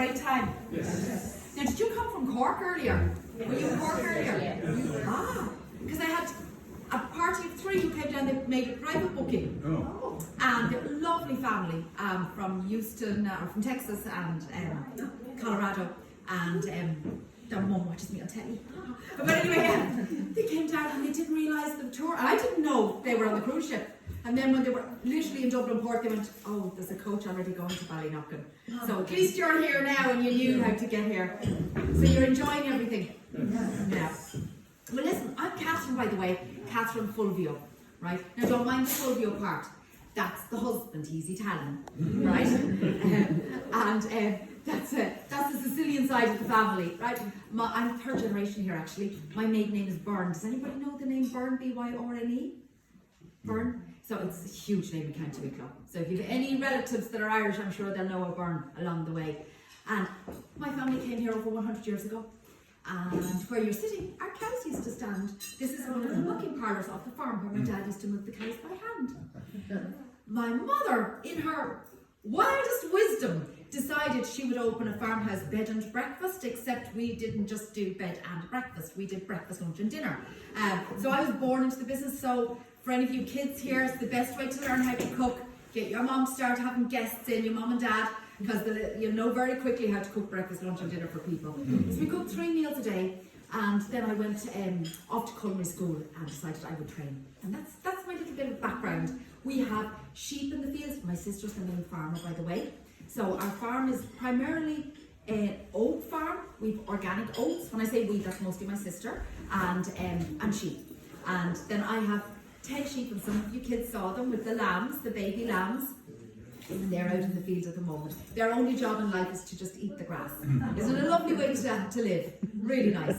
great time? Yes. Now, did you come from Cork earlier? Were you in Cork earlier? Ah, because I had a party of 3 who came down, they made a private booking. Oh. And they're a lovely family from Houston, or from Texas and Colorado. And their mum watches me on telly. But anyway, they came down and they didn't realise the tour. I didn't know they were on the cruise ship. And then when they were literally in Dublin Port, they went, oh, there's a coach already going to Ballynockin. So at least you're here now and you knew how to get here. So you're enjoying everything. Yeah. Well, listen, I'm Catherine, by the way, Catherine Fulvio, right? Now, don't mind the Fulvio part. That's the husband, he's Italian, right? And that's the Sicilian side of the family, right? I'm 3rd generation here, actually. My maiden name is Byrne. Does anybody know the name Byrne, B-Y-R-N-E? Byrne? So it's a huge name in County Wicklow. So if you have any relatives that are Irish, I'm sure they'll know a Byrne along the way. And my family came here over 100 years ago. And where you're sitting, our cows used to stand. This is one of the milking parlours off the farm where my dad used to milk the cows by hand. My mother, in her wildest wisdom, decided she would open a farmhouse bed and breakfast, except we didn't just do bed and breakfast, we did breakfast, lunch and dinner. So I was born into the business, so for any of you kids here, it's the best way to learn how to cook. Get your mom to start having guests in, your mom and dad, because you'll know very quickly how to cook breakfast, lunch and dinner for people. So we cooked 3 meals a day, and then I went off to culinary school and decided I would train. And that's my little bit of background. We have sheep in the fields. My sister's the main farmer, by the way. So our farm is primarily an oat farm. We've organic oats. When I say we, that's mostly my sister, and sheep. And then I have 10 sheep, and some of you kids saw them with the lambs, the baby lambs. And they're out in the fields at the moment. Their only job in life is to just eat the grass. Isn't it a lovely way to live? Really nice.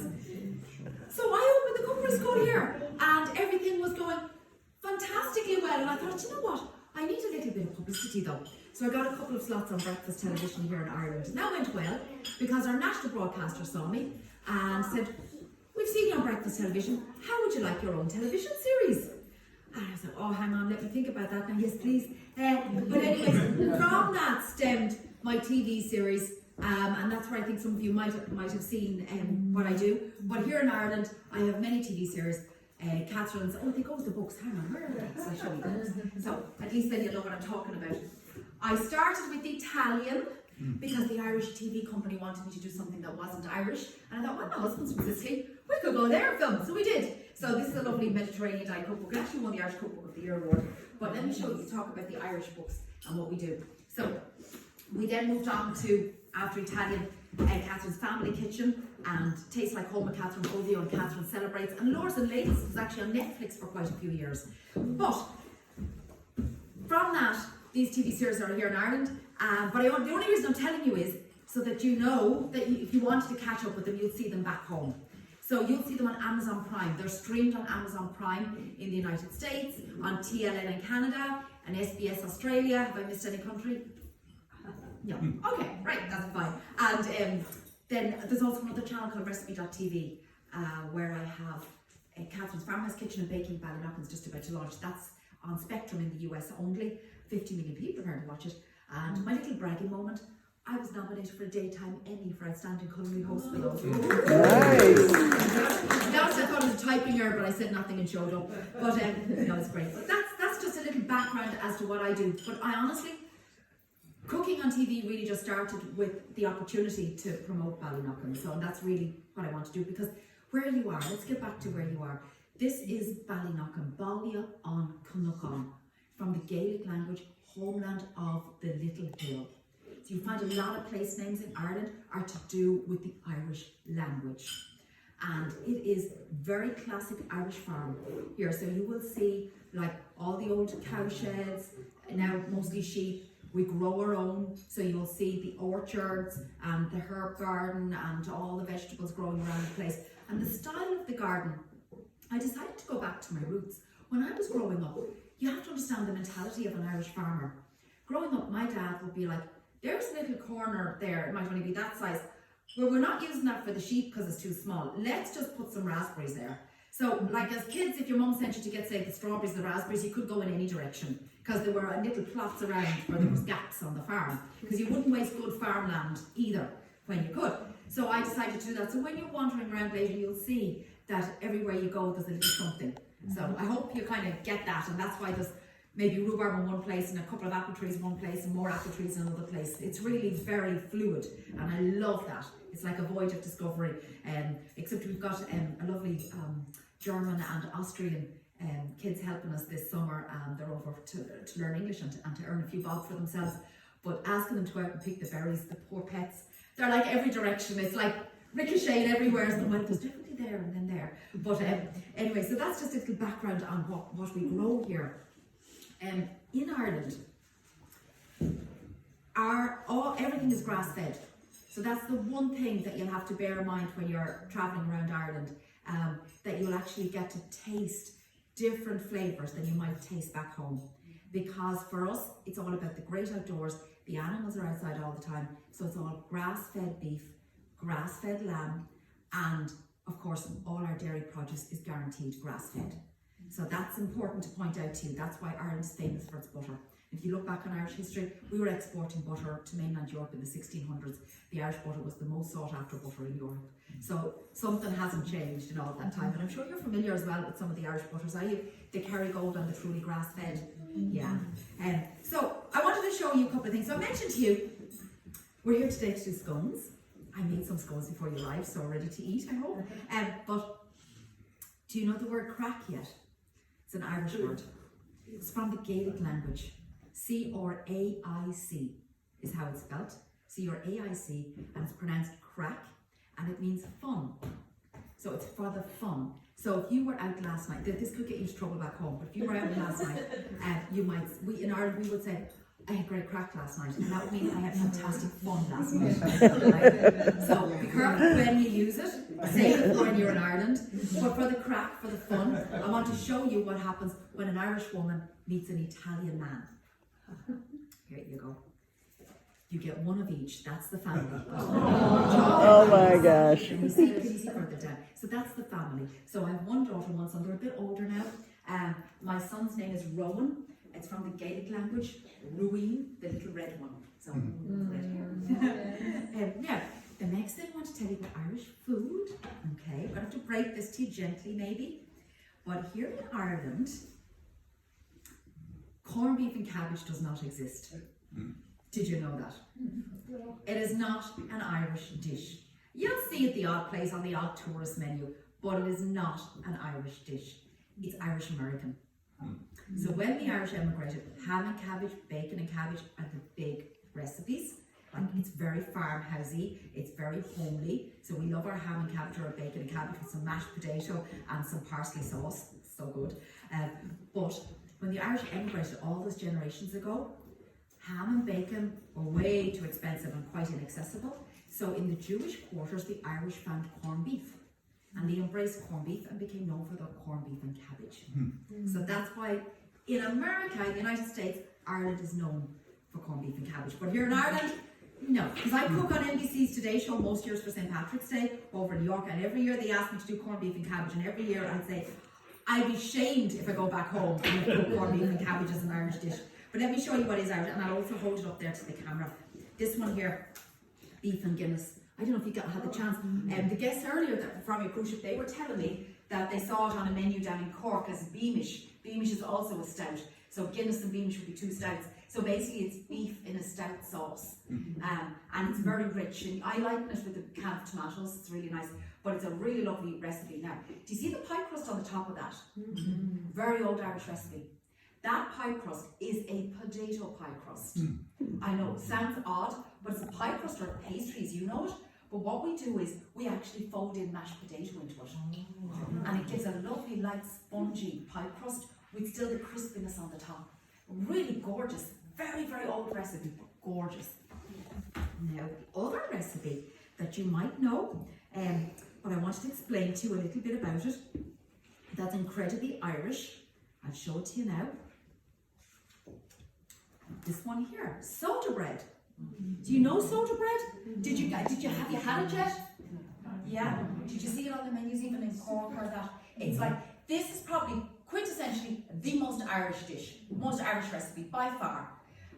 So I opened the cookery school here, and everything was going fantastically well. And I thought, you know what? I need a little bit of publicity though. So I got a couple of slots on breakfast television here in Ireland. And that went well because our national broadcaster saw me and said, we've seen you on breakfast television. How would you like your own television series? And I was like, oh, hang on, let me think about that now. Yes, please. But anyways, from that stemmed my TV series, and that's where I think some of you might have seen what I do. But here in Ireland, I have many TV series. Catherine's, they go with the books. Hang on, where are the books? I show you the books. So at least then you'll know what I'm talking about. I started with the Italian because the Irish TV company wanted me to do something that wasn't Irish. And I thought, well, my husband's from Sicily. We could go there and film. So we did. So this is a lovely Mediterranean diet cookbook. It actually won the Irish Cookbook of the Year award. But let me show you, talk about the Irish books and what we do. So we then moved on to, after Italian, Catherine's Family Kitchen and Tastes Like Home with Catherine Fulvio and Catherine Celebrates. And Lords and Ladies was actually on Netflix for quite a few years. But from that, these TV series are here in Ireland. But the only reason I'm telling you is so that you know that if you wanted to catch up with them, you'll see them back home. So you'll see them on Amazon Prime. They're streamed on Amazon Prime in the United States, on TLN in Canada, and SBS Australia. Have I missed any country? No. Okay, right, that's fine. And then there's also another channel called Recipe.tv where I have Catherine's Farmhouse Kitchen and Baking Ballynockin's just about to launch. That's on Spectrum in the US only. 50 million people are going to watch it. And my little bragging moment, I was nominated for a Daytime Emmy for Outstanding Culinary Host with those. Nice! That was, I thought it was a typing error, but I said nothing and showed up. But no, it's great. But that's just a little background as to what I do. But I honestly, cooking on TV really just started with the opportunity to promote Ballynockin. So that's really what I want to do, because where you are, let's get back to where you are. This is Ballynockin, Ballia on Cunnucon, from the Gaelic language, homeland of the Little Hill. So you find a lot of place names in Ireland are to do with the Irish language. And it is very classic Irish farm here. So you will see like all the old cow sheds, now mostly sheep. We grow our own, so you'll see the orchards and the herb garden and all the vegetables growing around the place. And the style of the garden, I decided to go back to my roots. When I was growing up, you have to understand the mentality of an Irish farmer. Growing up, my dad would be like, there's a little corner there, it might only be that size, where we're not using that for the sheep because it's too small. Let's just put some raspberries there. So like as kids, if your mum sent you to get, say, the strawberries, the raspberries, you could go in any direction. because there were little plots around where there was gaps on the farm, because you wouldn't waste good farmland either when you could. So I decided to do that. So when you're wandering around later, you'll see that everywhere you go there's a little something. So I hope you kind of get that, and that's why there's maybe rhubarb in one place and a couple of apple trees in one place and more apple trees in another place. It's really very fluid, and I love that. It's like a voyage of discovery, except we've got a lovely German and Austrian kids helping us this summer, and they're over to learn English and to earn a few bob for themselves. But asking them to go out and pick the berries, the poor pets, they're like every direction. It's like ricocheting everywhere. So well, there's definitely there and then there. But anyway, so that's just a little background on what we grow here. In Ireland, everything is grass fed. So that's the one thing that you'll have to bear in mind when you're travelling around Ireland, that you'll actually get to taste different flavours than you might taste back home. Because for us, it's all about the great outdoors. The animals are outside all the time. So it's all grass-fed beef, grass-fed lamb, and of course, all our dairy produce is guaranteed grass-fed. So that's important to point out to you. That's why Ireland is famous for its butter. If you look back on Irish history, we were exporting butter to mainland Europe in the 1600s. The Irish butter was the most sought after butter in Europe. So something hasn't changed in all that time. And I'm sure you're familiar as well with some of the Irish butters, are you? The Kerrygold and the truly grass-fed. Yeah. So I wanted to show you a couple of things. So I mentioned to you, we're here today to do scones. I made some scones before you arrived, so ready to eat, I hope. But do you know the word crack yet? It's an Irish word. It's from the Gaelic language. C-R-A-I-C is how it's spelled. C-R-A-I-C, and it's pronounced crack, and it means fun. So it's for the fun. So if you were out last night, this could get you into trouble back home, but if you were out last night, in Ireland we would say, I had great crack last night, and that would mean I had fantastic fun last night. Right? So be careful when you use it, save it when you're in Ireland, but for the crack, for the fun, I want to show you what happens when an Irish woman meets an Italian man. Here you go. You get one of each, that's the family. Oh my gosh. Can you see further down? So that's the family. So I have one daughter and one son, they're a bit older now. My son's name is Rowan. It's from the Gaelic language, Ruin, the little red one. So, now, the next thing I want to tell you about Irish food. Okay, I'm going to have to break this to you gently maybe. But here in Ireland, corned beef and cabbage does not exist. Did you know that? It is not an Irish dish. You'll see it the odd place on the odd tourist menu, but it is not an Irish dish. It's Irish American. So when the Irish emigrated, ham and cabbage, bacon and cabbage are the big recipes. Like it's very farmhousey, it's very homely. So we love our ham and cabbage or our bacon and cabbage with some mashed potato and some parsley sauce. So good. But when the Irish emigrated all those generations ago, ham and bacon were way too expensive and quite inaccessible. So in the Jewish quarters, the Irish found corned beef. And they embraced corned beef and became known for their corned beef and cabbage. So that's why in America, in the United States, Ireland is known for corned beef and cabbage. But here in Ireland, no. Because I cook on NBC's Today Show most years for St. Patrick's Day over in New York, and every year they ask me to do corned beef and cabbage, and every year I'd say, I'd be shamed if I go back home and cook corned beef and cabbage as an Irish dish. But let me show you what is Irish, and I'll also hold it up there to the camera. This one here, beef and Guinness. I don't know if you had the chance. The guests earlier from your cruise ship, they were telling me that they saw it on a menu down in Cork as Beamish. Beamish is also a stout. So Guinness and Beamish would be two stouts. So basically it's beef in a stout sauce. And it's very rich. And I liken it with a can of tomatoes. It's really nice. But it's a really lovely recipe. Now, do you see the pie crust on the top of that? Very old Irish recipe. That pie crust is a potato pie crust. I know, it sounds odd, but it's a pie crust or pastries, you know it. But what we do is we actually fold in mashed potato into it. And it gives a lovely, light, spongy pie crust with still the crispiness on the top. Really gorgeous. Very, very old recipe, but gorgeous. Now, the other recipe that you might know, but I wanted to explain to you a little bit about it, that's incredibly Irish. I'll show it to you now. This one here, soda bread. Do you know soda bread? Have you had it yet? Yeah. Did you see it on the menus even in Cork or that? It's like, this is probably quintessentially the most Irish dish, most Irish recipe by far.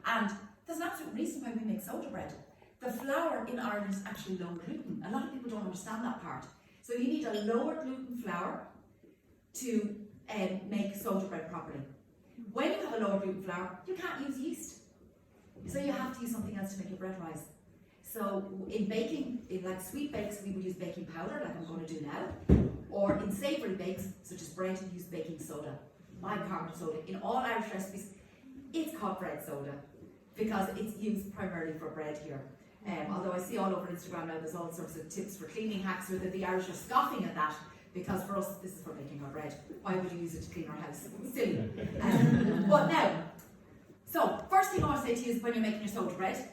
And there's an absolute reason why we make soda bread. The flour in Ireland is actually low gluten. A lot of people don't understand that part. So you need a lower gluten flour to make soda bread properly. When you have a lower gluten flour, you can't use yeast. So you have to use something else to make your bread rise. So in baking, in like sweet bakes, we would use baking powder, like I'm going to do now. Or in savoury bakes, such as bread, we use baking soda, bicarbonate soda. In all Irish recipes, it's called bread soda because it's used primarily for bread here. Although I see all over Instagram now there's all sorts of tips for cleaning hacks, or that the Irish are scoffing at that, because for us this is for making our bread. Why would you use it to clean our house? Silly. But now, so first thing I want to say to you is when you're making your soda bread,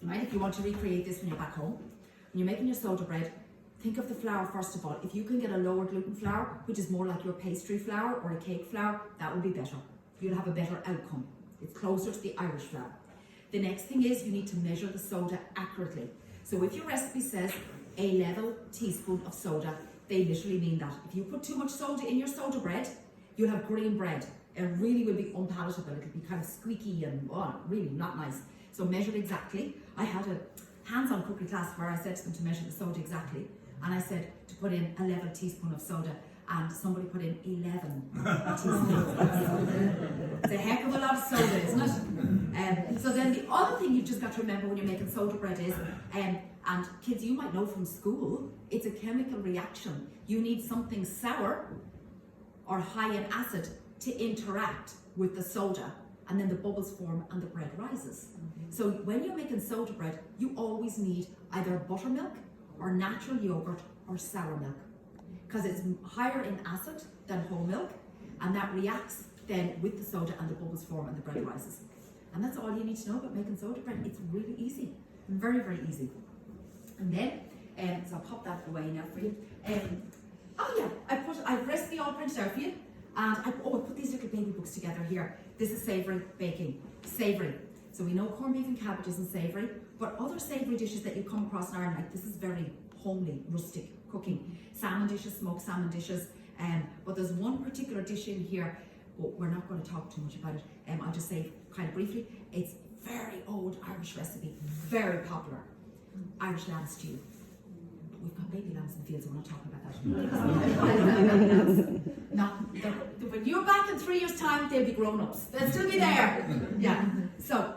right, if you want to recreate this when you're back home, when you're making your soda bread, think of the flour first of all. If you can get a lower gluten flour, which is more like your pastry flour or a cake flour, that would be better. You'll have a better outcome. It's closer to the Irish flour. The next thing is you need to measure the soda accurately. So if your recipe says a level teaspoon of soda, they literally mean that. If you put too much soda in your soda bread, you'll have green bread. It really will be unpalatable. It'll be kind of squeaky and really not nice. So measure it exactly. I had a hands-on cookery class where I said to them to measure the soda exactly. And I said to put in a level teaspoon of soda, and somebody put in 11 teaspoons of soda. It's a heck of a lot of soda, isn't it? So then the other thing you've just got to remember when you're making soda bread is, and kids, you might know from school, it's a chemical reaction. You need something sour or high in acid to interact with the soda, and then the bubbles form and the bread rises. So when you're making soda bread, you always need either buttermilk or natural yogurt or sour milk, because it's higher in acid than whole milk, and that reacts then with the soda and the bubbles form and the bread rises. And that's all you need to know about making soda bread. It's really easy, very, very easy. And then, so I'll pop that away now for you. Oh yeah, I've recipe all printed out for you, and I put these little baby books together here. This is savoury baking, savoury. So we know corned beef and cabbage isn't savoury, but other savoury dishes that you come across in Ireland, like this is very homely, rustic cooking. Salmon dishes, smoked salmon dishes, but there's one particular dish in here, but we're not going to talk too much about it. I'll just say kind of briefly, it's very old Irish recipe, very popular. Irish lamb stew. We've got baby lambs in the field, so we're not talking about that. No, when you're back in 3 years' time, they'll be grown-ups. They'll still be there. Yeah. So,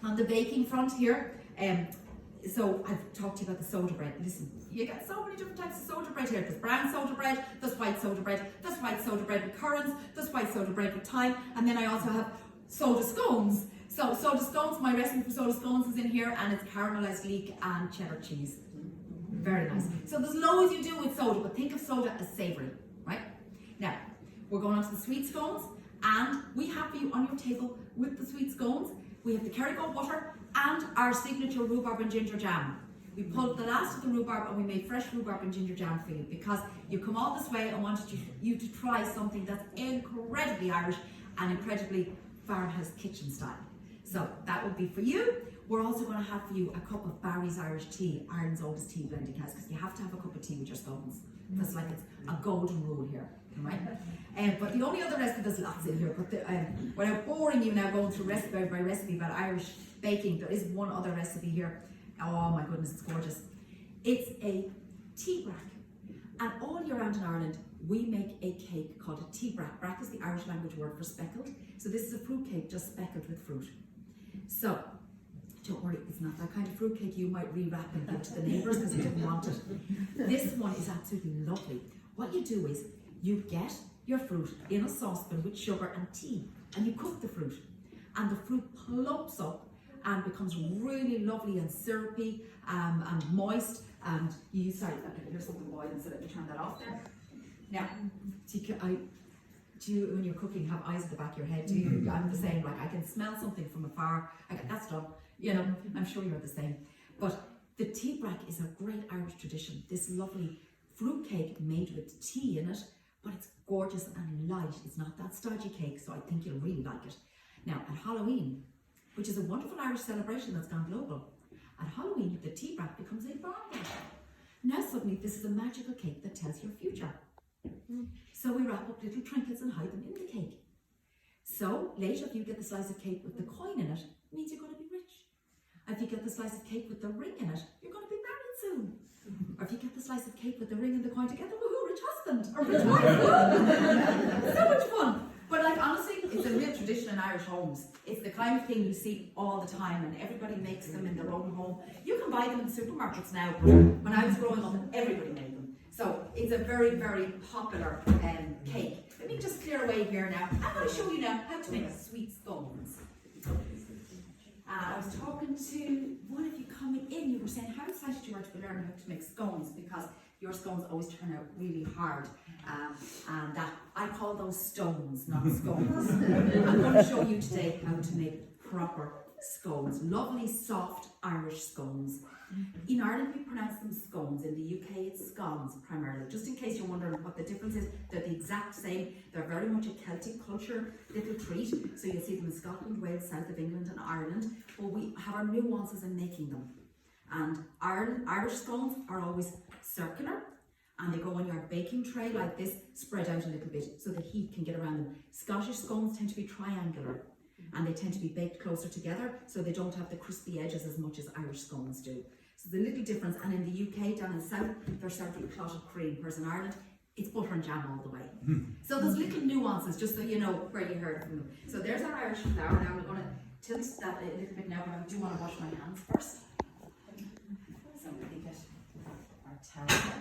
on the baking front here, so I've talked to you about the soda bread. Listen, you get so many different types of soda bread here. There's brown soda bread, there's white soda bread, there's white soda bread with currants, there's white soda bread with thyme, and then I also have soda scones. So soda scones, my recipe for soda scones is in here, and it's caramelized leek and cheddar cheese. Very nice. So there's loads you do with soda, but think of soda as savoury, right? Now, we're going on to the sweet scones, and we have for you on your table with the sweet scones, we have the Kerrygo butter and our signature rhubarb and ginger jam. We pulled the last of the rhubarb and we made fresh rhubarb and ginger jam for you because you come all this way and wanted you to try something that's incredibly Irish and incredibly farmhouse kitchen style. So that would be for you. We're also going to have for you a cup of Barry's Irish tea, Ireland's oldest tea blending house, because you have to have a cup of tea with your scones. That's like it's a golden rule here, right? But the only other recipe, there's lots in here, but without boring you now going through recipe by recipe about Irish baking, there is one other recipe here. Oh my goodness, it's gorgeous. It's a tea brack. And all year round in Ireland, we make a cake called a tea brack. Brack is the Irish language word for speckled. So this is a fruit cake just speckled with fruit. So, don't worry, it's not that kind of fruit cake you might rewrap and give to the neighbours because you didn't want it. This one is absolutely lovely. What you do is you get your fruit in a saucepan with sugar and tea, and you cook the fruit, and the fruit plumps up and becomes really lovely and syrupy and moist. And you sorry, here's something boiling, so let me turn that off there. Now, do you, when you're cooking, have eyes at the back of your head? Do you? I'm the same. Like I can smell something from afar. That's done. You know, I'm sure you're the same. But the tea brack is a great Irish tradition. This lovely fruit cake made with tea in it, but it's gorgeous and light. It's not that stodgy cake, so I think you'll really like it. Now, at Halloween, which is a wonderful Irish celebration that's gone global, at Halloween, the tea brack becomes a barn. Now suddenly, this is a magical cake that tells your future. So we wrap up little trinkets and hide them in the cake. So later, if you get the slice of cake with the coin in it, it means you're going to be rich. If you get the slice of cake with the ring in it, you're going to be married soon. Or if you get the slice of cake with the ring and the coin together, woohoo, rich husband or rich wife. So much fun. But like honestly, it's a real tradition in Irish homes. It's the kind of thing you see all the time, and everybody makes them in their own home. You can buy them in supermarkets now, but when I was growing up, everybody made them. So it's a very, very popular cake. Let me just clear away here now. I'm going to show you now how to make sweet scones. I was talking to one of you coming in, you were saying how excited you were to learn how to make scones, because your scones always turn out really hard. And I call those stones, not scones. I'm going to show you today how to make proper scones, lovely soft Irish scones. In Ireland we pronounce them scones, in the UK it's scones primarily. Just in case you're wondering what the difference is, they're the exact same. They're very much a Celtic culture little treat, so you'll see them in Scotland, Wales, south of England and Ireland, but we have our nuances in making them. And Irish scones are always circular, and they go on your baking tray like this, spread out a little bit so the heat can get around them. Scottish scones tend to be triangular, and they tend to be baked closer together, so they don't have the crispy edges as much as Irish scones do. So the little difference, and in the UK, down in the south, they're served with clotted cream, whereas in Ireland, it's butter and jam all the way. So there's little nuances, just so you know where you heard from them. So there's our Irish flour. Now we're going to tilt that a little bit now, but I do want to wash my hands first. So I'm going to get our towel.